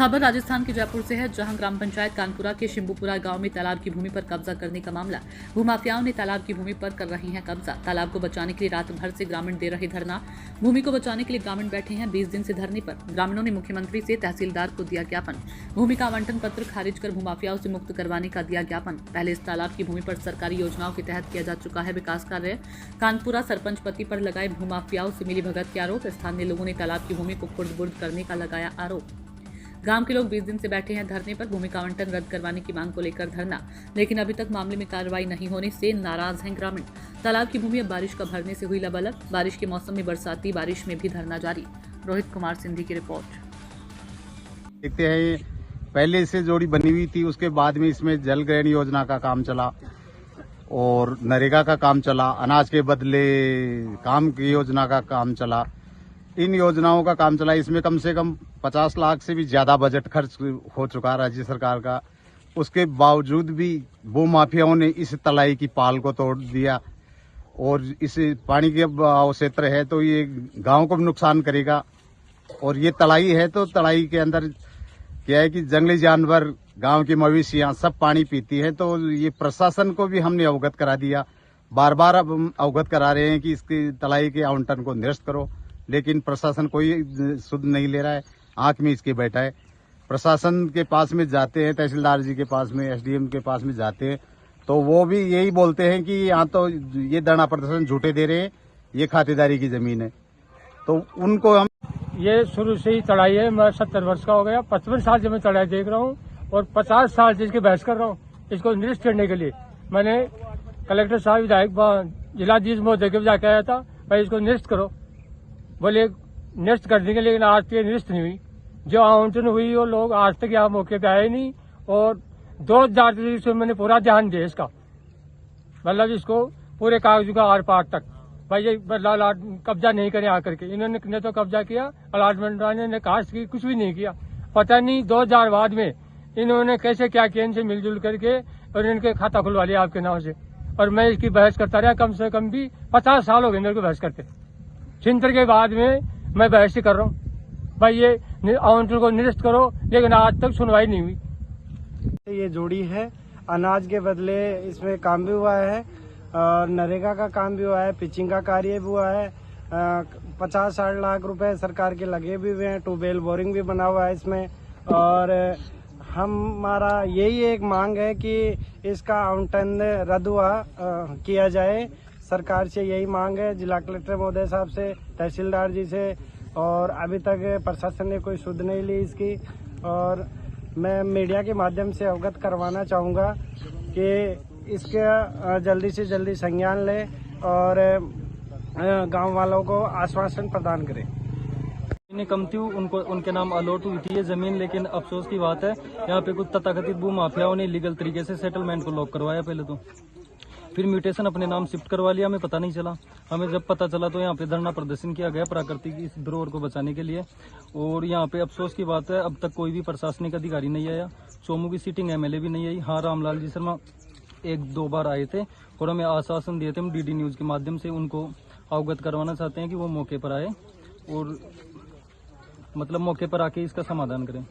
खबर राजस्थान के जयपुर से है, जहां ग्राम पंचायत कानपुरा के शिंबूपुरा गांव में तालाब की भूमि पर कब्जा करने का मामला। भूमाफियाओं ने तालाब की भूमि पर कर रहे हैं कब्जा। तालाब को बचाने के लिए रात भर से ग्रामीण दे रहे धरना। भूमि को बचाने के लिए ग्रामीण बैठे हैं 20 दिन से धरने पर। ग्रामीणों ने मुख्यमंत्री से तहसीलदार को दिया ज्ञापन। भूमि का आवंटन पत्र खारिज कर भूमाफियाओं से मुक्त करवाने का दिया ज्ञापन। पहले इस तालाब की भूमि पर सरकारी योजनाओं के तहत किया जा चुका है विकास कार्य। कानपुरा सरपंच पति पर लगाए भूमाफियाओं से मिली भगत के आरोप। स्थानीय लोगों ने तालाब की भूमि को खुर्द-बुर्द करने का लगाया आरोप। गांव के लोग 20 दिन से बैठे हैं धरने पर। भूमि का आवंटन रद्द करवाने की मांग को लेकर धरना, लेकिन अभी तक मामले में कार्रवाई नहीं होने से नाराज हैं ग्रामीण। तालाब की भूमि अब बारिश का भरने से हुई लबालब। बारिश के मौसम में बरसाती बारिश में भी धरना जारी। रोहित कुमार सिंधी की रिपोर्ट। देखते हैं, पहले से जोड़ी बनी हुई थी, उसके बाद में इसमें जल ग्रहण योजना का काम चला और नरेगा का काम चला, अनाज के बदले काम की योजना का काम चला। इन योजनाओं का काम चला, इसमें कम से कम 50 लाख से भी ज्यादा बजट खर्च हो चुका राज्य सरकार का। उसके बावजूद भी भू माफियाओं ने इस तलाई की पाल को तोड़ दिया और इस पानी के क्षेत्र है तो ये गांव को भी नुकसान करेगा। और ये तलाई है तो तलाई के अंदर क्या है कि जंगली जानवर, गांव की मवेशियां सब पानी पीती है। तो ये प्रशासन को भी हमने अवगत करा दिया, बार बार अब हम अवगत करा रहे हैं कि इसकी तलाई के आवंटन को निरस्त करो, लेकिन प्रशासन कोई सुध नहीं ले रहा है, आंख में इसके बैठा है। प्रशासन के पास में जाते हैं, तहसीलदार जी के पास में, एसडीएम के पास में जाते हैं तो वो भी यही बोलते हैं कि यहाँ तो ये धरना प्रदर्शन झूठे दे रहे हैं, ये खातेदारी की जमीन है। तो उनको हम ये शुरू से ही चढ़ाई है। मैं 70 वर्ष का हो गया, 55 साल से मैं चढ़ाई देख रहा हूँ और 50 साल से इसकी बहस कर रहा हूँ। इसको निरस्त करने के लिए मैंने कलेक्टर साहब, विधायक, जिलाधीश महोदय के जाके आया था, भाई इसको निरस्त करो। बोले निरस्त कर देंगे, लेकिन आज तक निरस्त नहीं हुई। जो आवंटन हुई वो लोग आज तक यहाँ मौके पे आए नहीं। और 2003 से मैंने पूरा ध्यान दिया इसका, मतलब इसको पूरे कागजों का आर पार तक, भाई ये कब्जा नहीं करें आकर के। इन्होंने ने तो कब्जा किया, अलाटमेंट वाले ने कास्ट की, कुछ भी नहीं किया। पता नहीं 2000 बाद में इन्होंने कैसे क्या किया, इनसे मिलजुल करके और इनके खाता खुलवा लिया आपके नाम से। और मैं इसकी बहस करता रहा, कम से कम भी 50 साल हो गए मेरे को बहस करते। छिंतर के बाद में मैं बहस ही कर रहा हूँ, भाई ये आवंटन को निरस्त करो, लेकिन आज तक सुनवाई नहीं हुई। ये जोड़ी है, अनाज के बदले इसमें काम भी हुआ है और नरेगा का काम भी हुआ है, पिचिंग का कार्य भी हुआ है। 50-60 लाख रुपए सरकार के लगे भी हुए हैं, ट्यूबवेल बोरिंग भी बना हुआ है इसमें। और हमारा यही एक मांग है कि इसका आवंटन रद्द किया जाए। सरकार से यही मांग है, जिला कलेक्टर महोदय साहब से, तहसीलदार जी से, और अभी तक प्रशासन ने कोई सुध नहीं ली इसकी। और मैं मीडिया के माध्यम से अवगत करवाना चाहूँगा कि इसके जल्दी से जल्दी संज्ञान ले और गांव वालों को आश्वासन प्रदान करें। कम थी उनको, उनके नाम अलॉट हुई थी ये जमीन, लेकिन अफसोस की बात है यहाँ पे कुछ तथाकथित भू माफियाओं ने लीगल तरीके से सेटलमेंट को लॉक करवाया पहले तो, फिर म्यूटेशन अपने नाम शिफ्ट करवा लिया, हमें पता नहीं चला। हमें जब पता चला तो यहाँ पे धरना प्रदर्शन किया गया प्राकृतिक इस धरोहर को बचाने के लिए। और यहाँ पे अफसोस की बात है अब तक कोई भी प्रशासनिक अधिकारी नहीं आया, चोमू की सीटिंग एमएलए भी नहीं आई। हाँ, रामलाल जी शर्मा 1-2 बार आए थे और हमें आश्वासन दिए थे, हम डीडी न्यूज के माध्यम से उनको अवगत करवाना चाहते हैं कि वो मौके पर आए और मतलब मौके पर आके इसका समाधान करें।